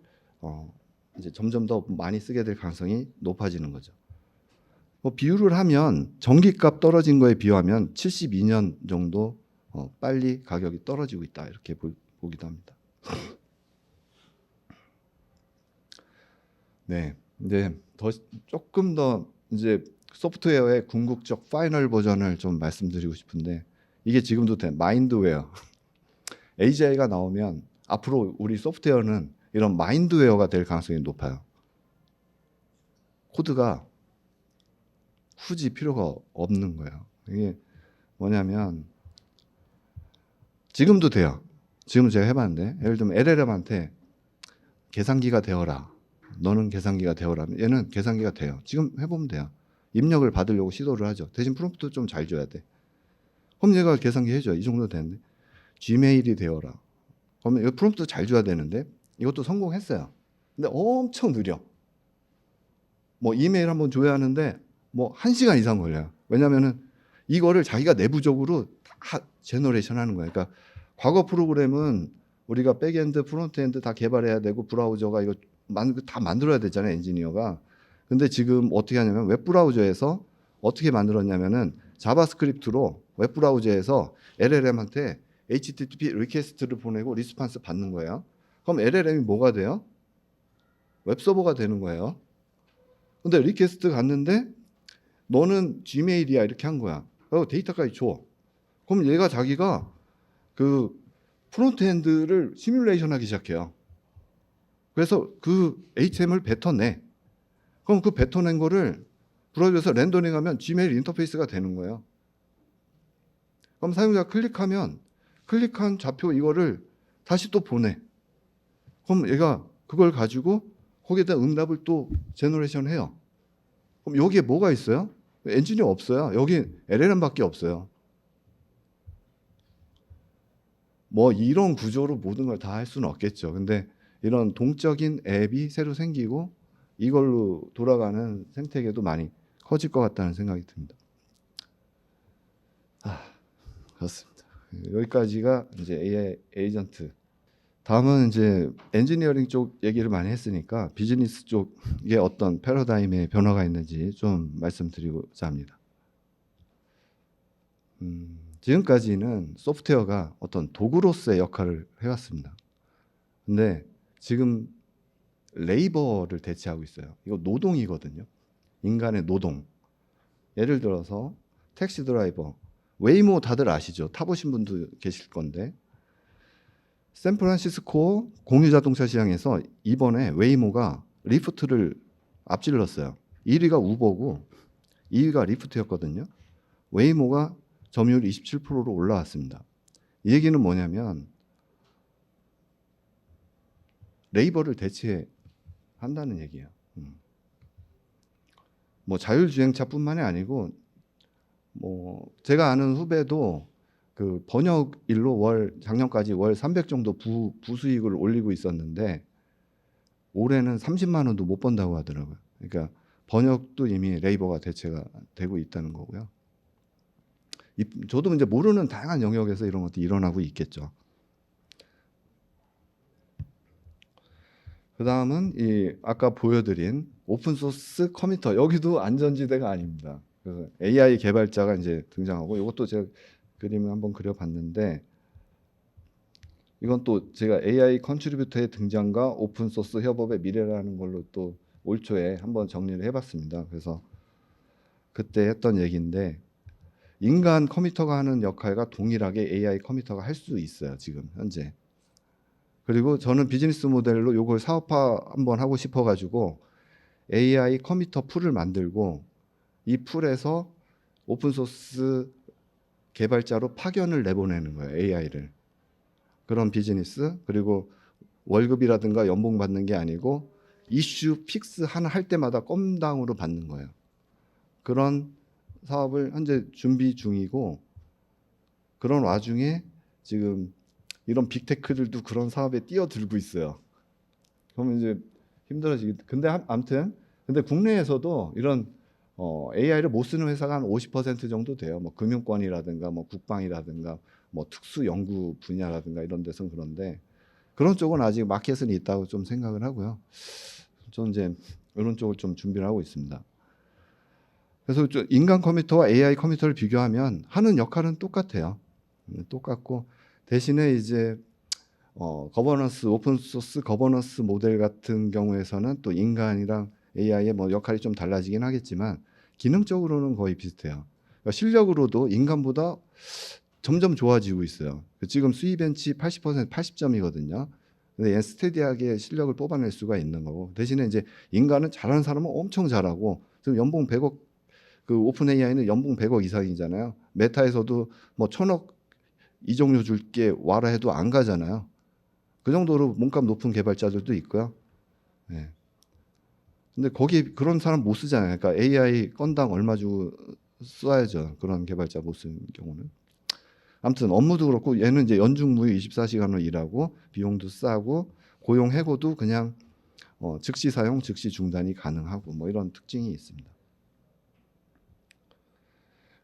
이제 점점 더 많이 쓰게 될 가능성이 높아지는 거죠. 뭐 비유를 하면 전기값 떨어진 거에 비유하면 72년 정도 빨리 가격이 떨어지고 있다 이렇게 보기도 합니다. 네, 이제 조금 더 이제 소프트웨어의 궁극적 파이널 버전을 좀 말씀드리고 싶은데 이게 지금도 마인드웨어 AGI가 나오면 앞으로 우리 소프트웨어는 이런 마인드웨어가 될 가능성이 높아요. 코드가 굳이 필요가 없는 거예요. 이게 뭐냐면 지금도 돼요. 지금 제가 해봤는데 예를 들면 LLM한테 계산기가 되어라. 너는 계산기가 되어라. 얘는 계산기가 돼요. 지금 해보면 돼요. 입력을 받으려고 시도를 하죠. 대신 프롬프트 좀 잘 줘야 돼. 그럼 얘가 계산기 해줘요. 이 정도 되는데 Gmail이 되어라. 그러면 이거 프롬프트 잘 줘야 되는데 이것도 성공했어요. 근데 엄청 느려. 뭐 이메일 한번 줘야 하는데 뭐 1시간 이상 걸려요. 왜냐면은 이거를 자기가 내부적으로 다 제너레이션 하는 거예요. 그러니까 과거 프로그램은 우리가 백엔드, 프론트엔드 다 개발해야 되고 브라우저가 이거 다 만들어야 되잖아요, 엔지니어가. 근데 지금 어떻게 하냐면 웹브라우저에서 어떻게 만들었냐면은 자바스크립트로 웹브라우저에서 LLM한테 HTTP 리퀘스트를 보내고 리스판스 받는 거예요. 그럼 LLM이 뭐가 돼요? 웹서버가 되는 거예요. 근데 리퀘스트 갔는데 너는 Gmail이야 이렇게 한 거야. 그리고 데이터까지 줘. 그럼 얘가 자기가 그 프론트엔드를 시뮬레이션 하기 시작해요. 그래서 그 HTML 뱉어내. 그럼 그 뱉어낸 거를 브라우저에서 렌더링하면 Gmail 인터페이스가 되는 거예요. 그럼 사용자가 클릭하면 클릭한 좌표 이거를 다시 또 보내. 그럼 얘가 그걸 가지고 거기에다 응답을 또 제너레이션 해요. 그럼 여기에 뭐가 있어요? 엔지니어 없어요. 여기 LLM밖에 없어요. 뭐 이런 구조로 모든 걸 다 할 수는 없겠죠. 근데 이런 동적인 앱이 새로 생기고 이걸로 돌아가는 생태계도 많이 커질 것 같다는 생각이 듭니다. 그렇습니다. 여기까지가 이제 AI 에이전트. 다음은 이제 엔지니어링 쪽 얘기를 많이 했으니까 비즈니스 쪽에 어떤 패러다임의 변화가 있는지 좀 말씀드리고자 합니다. 지금까지는 소프트웨어가 어떤 도구로서의 역할을 해왔습니다. 근데 지금 레이버를 대체하고 있어요. 이거 노동이거든요. 인간의 노동. 예를 들어서 택시 드라이버, 웨이모 다들 아시죠? 타보신 분도 계실 건데 샌프란시스코 공유자동차 시장에서 이번에 웨이모가 리프트를 앞질렀어요. 1위가 우버고 2위가 리프트였거든요. 웨이모가 점유율 27%로 올라왔습니다. 이 얘기는 뭐냐면 레이버를 대체한다는 얘기예요. 뭐 자율주행차뿐만이 아니고 뭐 제가 아는 후배도 그 번역 일로 작년까지 월 300 정도 부수익을 올리고 있었는데 올해는 30만 원도 못 번다고 하더라고요. 그러니까 번역도 이미 레이버가 대체가 되고 있다는 거고요. 저도 이제 모르는 다양한 영역에서 이런 것도 일어나고 있겠죠. 그 다음은 이 아까 보여드린 오픈소스 컴퓨터, 여기도 안전지대가 아닙니다. 그래서 AI 개발자가 이제 등장하고 이것도 제가 그림을 한번 그려봤는데 이건 또 제가 AI 컨트리뷰터의 등장과 오픈소스 협업의 미래라는 걸로 또 올 초에 한번 정리를 해봤습니다. 그래서 그때 했던 얘기인데 인간 컴퓨터가 하는 역할과 동일하게 AI 컴퓨터가 할 수 있어요. 지금 현재. 그리고 저는 비즈니스 모델로 이걸 사업화 한번 하고 싶어가지고 AI 컴퓨터 풀을 만들고 이 풀에서 오픈소스 개발자로 파견을 내보내는 거예요. AI를. 그런 비즈니스. 그리고 월급이라든가 연봉 받는 게 아니고 이슈 픽스 하나 할 때마다 건당으로 받는 거예요. 그런 사업을 현재 준비 중이고 그런 와중에 지금 이런 빅테크들도 그런 사업에 뛰어들고 있어요. 그러면 이제 힘들어지기. 근데 아무튼 근데 국내에서도 이런 AI를 못 쓰는 회사가 한 50% 정도 돼요. 뭐 금융권이라든가 뭐 국방이라든가 뭐 특수 연구 분야라든가 이런 데서는 그런데 그런 쪽은 아직 마켓은 있다고 좀 생각을 하고요. 저는 이제 이런 쪽을 좀 준비를 하고 있습니다. 그래서 인간 컴퓨터와 AI 컴퓨터를 비교하면 하는 역할은 똑같아요. 똑같고 대신에 이제 거버넌스 오픈소스 거버넌스 모델 같은 경우에서는 또 인간이랑 AI의 뭐 역할이 좀 달라지긴 하겠지만 기능적으로는 거의 비슷해요. 그러니까 실력으로도 인간보다 점점 좋아지고 있어요. 지금 수입벤치 80% 80점이거든요. 근데 얘 스테디하게 실력을 뽑아낼 수가 있는 거고 대신에 이제 인간은 잘하는 사람은 엄청 잘하고 지금 연봉 100억 그 오픈 AI는 연봉 100억 이상이잖아요. 메타에서도 뭐 1000억 이종류 줄게 와라 해도 안 가잖아요. 그 정도로 몸값 높은 개발자들도 있고요. 네. 근데 거기 그런 사람 못 쓰잖아요. 그러니까 AI 건당 얼마 주고 써야죠. 그런 개발자 못 쓰는 경우는. 아무튼 업무도 그렇고 얘는 이제 연중무휴 24시간을 일하고 비용도 싸고 고용 해고도 그냥 즉시 사용, 즉시 중단이 가능하고 뭐 이런 특징이 있습니다.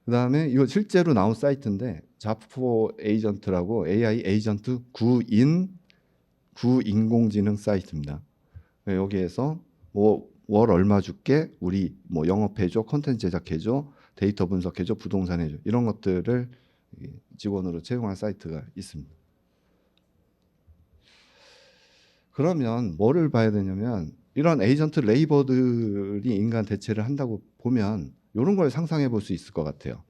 그다음에 이거 실제로 나온 사이트인데 자포 에이전트라고 AI 에이전트 구인공지능 사이트입니다. 여기에서 뭐 월 얼마 줄게, 우리 뭐 영업해줘, 콘텐츠 제작해줘, 데이터 분석해줘, 부동산 해줘 이런 것들을 직원으로 채용한 사이트가 있습니다. 그러면 뭐를 봐야 되냐면 이런 에이전트 레이버들이 인간 대체를 한다고 보면 이런 걸 상상해 볼 수 있을 것 같아요.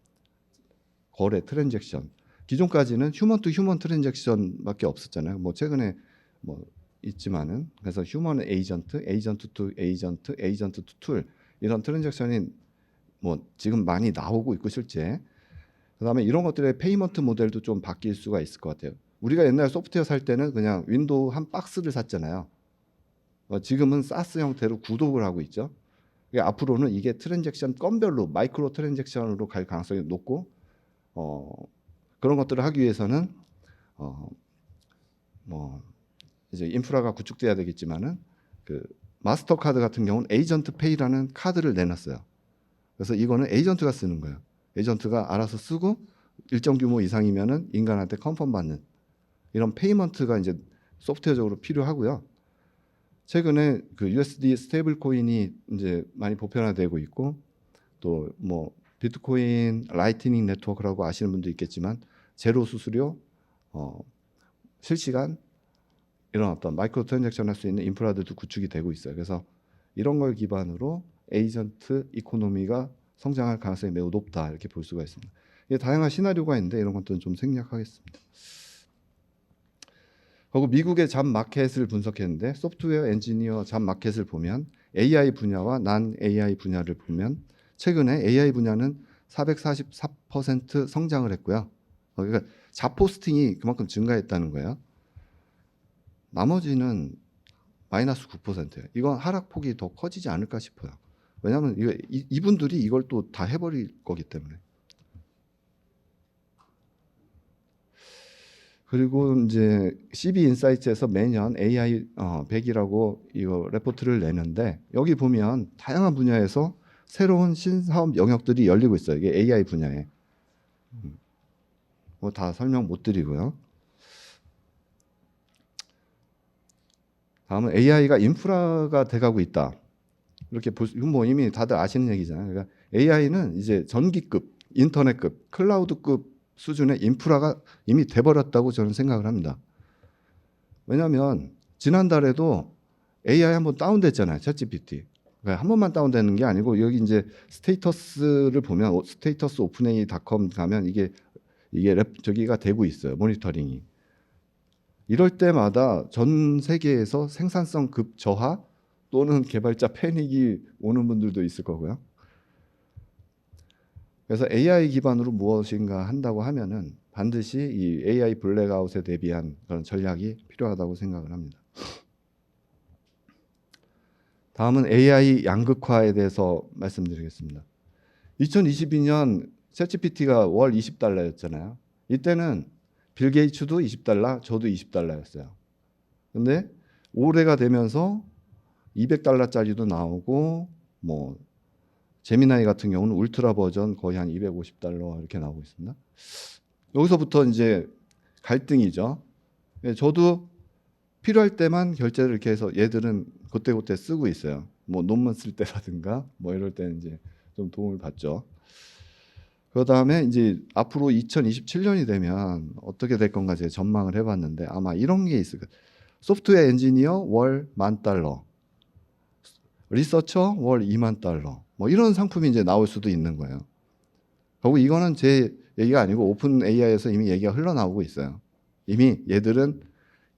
거래 트랜잭션. 기존까지는 휴먼 투 휴먼 트랜잭션밖에 없었잖아요. 뭐 최근에 뭐 있지만은 그래서 휴먼 에이전트, 에이전트 투 에이전트, 에이전트 투 툴 이런 트랜잭션이 뭐 지금 많이 나오고 있고 실제. 그다음에 이런 것들의 페이먼트 모델도 좀 바뀔 수가 있을 것 같아요. 우리가 옛날 소프트웨어 살 때는 그냥 윈도우 한 박스를 샀잖아요. 지금은 사스 형태로 구독을 하고 있죠. 앞으로는 이게 트랜잭션 건별로 마이크로 트랜잭션으로 갈 가능성이 높고 그런 것들을 하기 위해서는 뭐 이제 인프라가 구축돼야 되겠지만은 그 마스터카드 같은 경우는 에이전트 페이라는 카드를 내놨어요. 그래서 이거는 에이전트가 쓰는 거예요. 에이전트가 알아서 쓰고 일정 규모 이상이면은 인간한테 컨펌 받는 이런 페이먼트가 이제 소프트웨어적으로 필요하고요. 최근에 그 USD 스테이블 코인이 이제 많이 보편화되고 있고 또 뭐 비트코인 라이트닝 네트워크라고 아시는 분도 있겠지만 제로 수수료 실시간 이런 어떤 마이크로 트랜잭션 할 수 있는 인프라들도 구축이 되고 있어요. 그래서 이런 걸 기반으로 에이전트 이코노미가 성장할 가능성이 매우 높다 이렇게 볼 수가 있습니다. 이게 다양한 시나리오가 있는데 이런 것들은 좀 생략하겠습니다. 그리고 미국의 잡 마켓을 분석했는데 소프트웨어 엔지니어 잡 마켓을 보면 AI 분야와 난 AI 분야를 보면 최근에 AI 분야는 444% 성장을 했고요. 그러니까 잡 포스팅이 그만큼 증가했다는 거예요. 나머지는 마이너스 9%예요. 이건 하락폭이 더 커지지 않을까 싶어요. 왜냐하면 이분들이 이걸 또 다 해버릴 거기 때문에. 그리고 이제 CB 인사이트에서 매년 AI 100이라고 이거 레포트를 내는데 여기 보면 다양한 분야에서 새로운 신사업 영역들이 열리고 있어요. 이게 AI 분야에. 뭐 다 설명 못 드리고요. 다음은 AI가 인프라가 돼가고 있다. 이렇게 이건 뭐 이미 다들 아시는 얘기잖아요. 그러니까 AI는 이제 전기급, 인터넷급, 클라우드급 수준의 인프라가 이미 돼버렸다고 저는 생각을 합니다. 왜냐하면 지난달에도 AI 한번 다운됐잖아요. 챗GPT. 그러니까 한 번만 다운되는 게 아니고 여기 이제 스테이터스를 보면 스테이터스 오픈AI.com 가면 이게 저기가 되고 있어요. 모니터링이. 이럴 때마다 전 세계에서 생산성 급 저하 또는 개발자 패닉이 오는 분들도 있을 거고요. 그래서 AI 기반으로 무엇인가 한다고 하면은 반드시 이 AI 블랙아웃에 대비한 그런 전략이 필요하다고 생각을 합니다. 다음은 AI 양극화에 대해서 말씀드리겠습니다. 2022년 챗GPT가 월 $20였잖아요. 이때는 빌 게이츠도 $20, 저도 $20였어요. 근데 올해가 되면서 $200짜리도 나오고 뭐 제미나이 같은 경우는 울트라 버전 거의 한 $250 이렇게 나오고 있습니다. 여기서부터 이제 갈등이죠. 저도 필요할 때만 결제를 이렇게 해서 얘들은 그때그때 쓰고 있어요. 뭐 논문 쓸 때라든가 뭐 이럴 때는 이제 좀 도움을 받죠. 그 다음에 이제 앞으로 2027년이 되면 어떻게 될 건가 제가 전망을 해봤는데 아마 이런 게 있을 거예요. 소프트웨어 엔지니어 월 $10,000, 리서처 월 $20,000, 뭐 이런 상품이 이제 나올 수도 있는 거예요. 그리고 이거는 제 얘기가 아니고 오픈 AI에서 이미 얘기가 흘러나오고 있어요. 이미 얘들은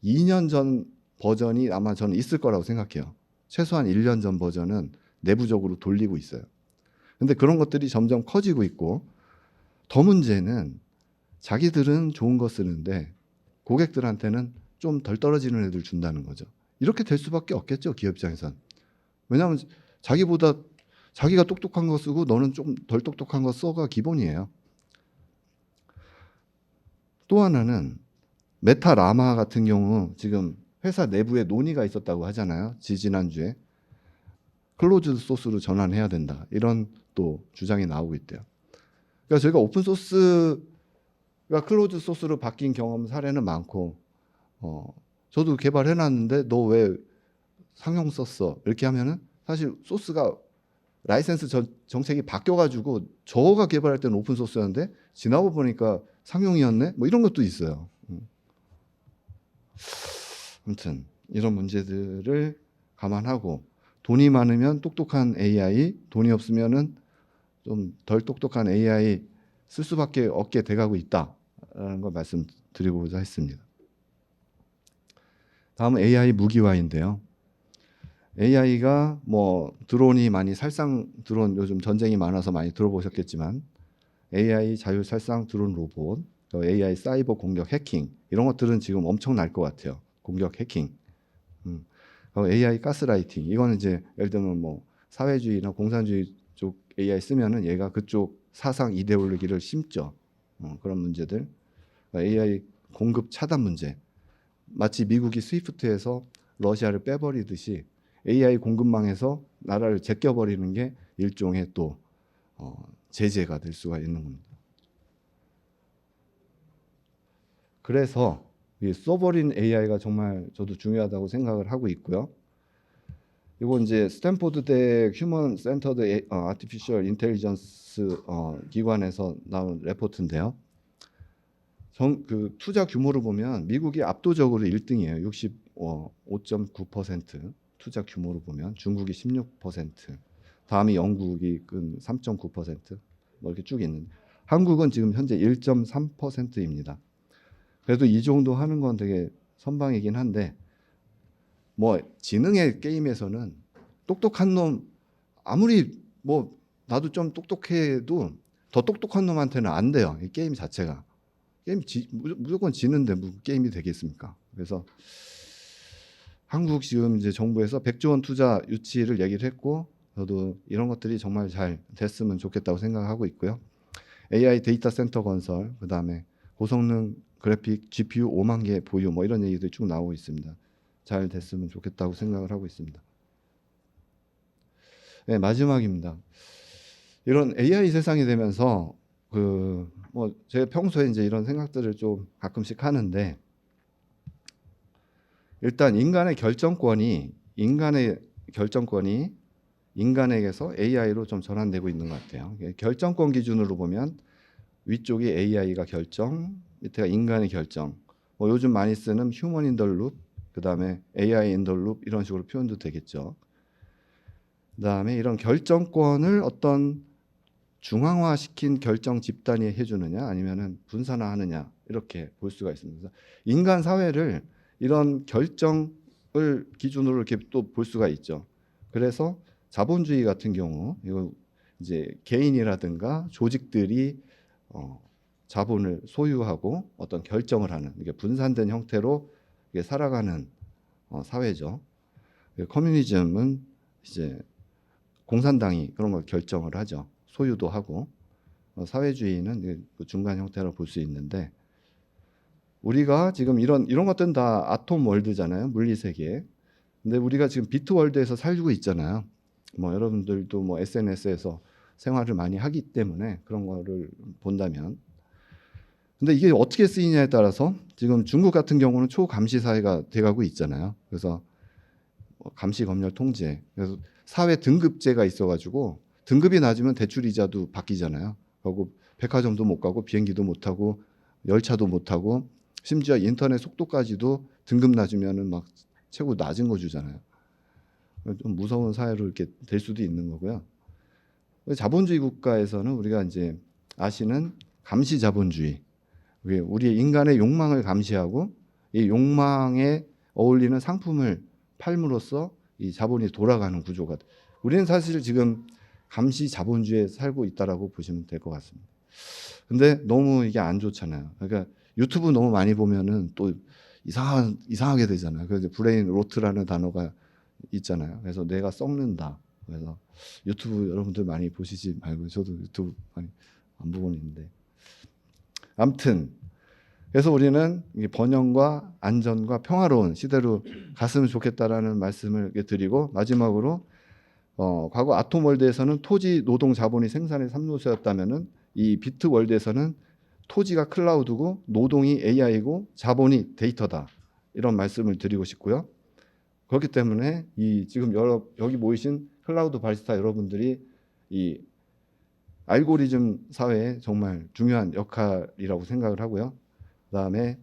2년 전 버전이 아마 저는 있을 거라고 생각해요. 최소한 1년 전 버전은 내부적으로 돌리고 있어요. 근데 그런 것들이 점점 커지고 있고 더 문제는 자기들은 좋은 거 쓰는데 고객들한테는 좀 덜 떨어지는 애들 준다는 거죠. 이렇게 될 수밖에 없겠죠, 기업 입장에선. 왜냐하면 자기가 똑똑한 거 쓰고 너는 좀 덜 똑똑한 거 써가 기본이에요. 또 하나는 메타라마 같은 경우 지금 회사 내부에 논의가 있었다고 하잖아요. 지난주에 클로즈드 소스로 전환해야 된다. 이런 또 주장이 나오고 있대요. 그러니까 저희가 오픈 소스가 클로즈 소스로 바뀐 경험 사례는 많고, 저도 개발해 놨는데 너 왜 상용 썼어? 이렇게 하면은 사실 소스가 라이센스 정책이 바뀌어가지고 저가 개발할 때는 오픈 소스였는데 지나고 보니까 상용이었네? 뭐 이런 것도 있어요. 아무튼 이런 문제들을 감안하고 돈이 많으면 똑똑한 AI, 돈이 없으면은 좀 덜 똑똑한 AI 쓸 수밖에 없게 돼가고 있다라는 걸 말씀드리고자 했습니다. 다음은 AI 무기화인데요. AI가 뭐 드론이 많이 살상 드론 요즘 전쟁이 많아서 많이 들어보셨겠지만 AI 자율살상 드론 로봇, AI 사이버 공격 해킹 이런 것들은 지금 엄청 날 것 같아요. 공격 해킹, AI 가스라이팅 이거는 이제 예를 들면 뭐 사회주의나 공산주의 쪽 AI 쓰면은 얘가 그쪽 사상 이데올로기를 심죠. 그런 문제들, AI 공급 차단 문제, 마치 미국이 스위프트에서 러시아를 빼버리듯이 AI 공급망에서 나라를 제껴버리는 게 일종의 또 제재가 될 수가 있는 겁니다. 그래서 이 써버린 AI가 정말 저도 중요하다고 생각을 하고 있고요. 이건 이제 스탠포드대 휴먼 센터드 아티피셜 인텔리전스 기관에서 나온 레포트인데요. 그 투자 규모를 보면 미국이 압도적으로 1등이에요. 65.9% 투자 규모로 보면 중국이 16%, 다음이 영국이 3.9%, 뭐 이렇게 쭉 있는. 한국은 지금 현재 1.3%입니다. 그래도 이 정도 하는 건 되게 선방이긴 한데 뭐 지능의 게임에서는 똑똑한 놈 아무리 뭐 나도 좀 똑똑해도 더 똑똑한 놈한테는 안 돼요. 이 게임 자체가. 게임 무조건 지는데 무슨 게임이 되겠습니까? 그래서 한국 지금 이제 정부에서 100조 원 투자 유치를 얘기를 했고 저도 이런 것들이 정말 잘 됐으면 좋겠다고 생각하고 있고요. AI 데이터 센터 건설, 그다음에 고성능 그래픽 GPU 5만 개 보유 뭐 이런 얘기들이 쭉 나오고 있습니다. 잘 됐으면 좋겠다고 생각을 하고 있습니다. 네, 마지막입니다. 이런 AI 세상이 되면서 뭐 제가 평소에 이제 이런 생각들을 좀 가끔씩 하는데 일단 인간의 결정권이 인간에게서 AI로 좀 전환되고 있는 것 같아요. 결정권 기준으로 보면 위쪽이 AI가 결정, 밑에가 인간의 결정. 뭐 요즘 많이 쓰는 휴먼 인 더 룹, 그다음에 AI 인 더 룹 이런 식으로 표현도 되겠죠. 그다음에 이런 결정권을 어떤 중앙화시킨 결정 집단이 해주느냐 아니면은 분산화하느냐 이렇게 볼 수가 있습니다. 인간 사회를 이런 결정을 기준으로 이렇게 또 볼 수가 있죠. 그래서 자본주의 같은 경우 이거 이제 개인이라든가 조직들이 자본을 소유하고 어떤 결정을 하는 이게 분산된 형태로 이게 살아가는 사회죠. 커뮤니즘은 이제 공산당이 그런 걸 결정을 하죠. 소유도 하고 사회주의는 그 중간 형태로 볼 수 있는데 우리가 지금 이런 것들은 다 아톰 월드잖아요. 물리 세계. 근데 우리가 지금 비트 월드에서 살고 있잖아요. 뭐 여러분들도 뭐 SNS에서 생활을 많이 하기 때문에 그런 거를 본다면 근데 이게 어떻게 쓰이냐에 따라서 지금 중국 같은 경우는 초감시 사회가 돼가고 있잖아요. 그래서 감시 검열 통제 그래서 사회 등급제가 있어가지고 등급이 낮으면 대출 이자도 바뀌잖아요. 그리고 백화점도 못 가고 비행기도 못 타고 열차도 못 타고 심지어 인터넷 속도까지도 등급 낮으면은 막 최고 낮은 거 주잖아요. 좀 무서운 사회로 이렇게 될 수도 있는 거고요. 자본주의 국가에서는 우리가 이제 아시는 감시 자본주의, 우리의 인간의 욕망을 감시하고 이 욕망에 어울리는 상품을 팔므로써 이 자본이 돌아가는 구조가. 우리는 사실 지금 감시 자본주의에 살고 있다라고 보시면 될 것 같습니다. 근데 너무 이게 안 좋잖아요. 그러니까 유튜브 너무 많이 보면은 또 이상하게 되잖아요. 그래서 브레인 로트라는 단어가 있잖아요. 그래서 뇌가 썩는다. 그래서 유튜브 여러분들 많이 보시지 말고 저도 유튜브 많이 안 보고는 있는데 아무튼 그래서 우리는 이 번영과 안전과 평화로운 시대로 갔으면 좋겠다라는 말씀을 드리고 마지막으로 과거 아톰월드에서는 토지, 노동, 자본이 생산의 삼노소였다면은 이 비트월드에서는 토지가 클라우드고 노동이 AI고 자본이 데이터다 이런 말씀을 드리고 싶고요. 그렇기 때문에 이 지금 여기 모이신 클라우드 바리스타 여러분들이 이 알고리즘 사회에 정말 중요한 역할이라고 생각을 하고요. 그다음에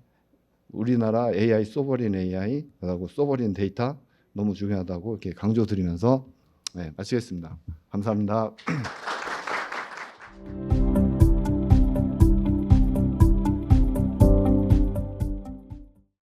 우리나라 AI, 소버린 AI, 그리고 소버린 데이터 너무 중요하다고 이렇게 강조드리면서 네, 마치겠습니다. 감사합니다.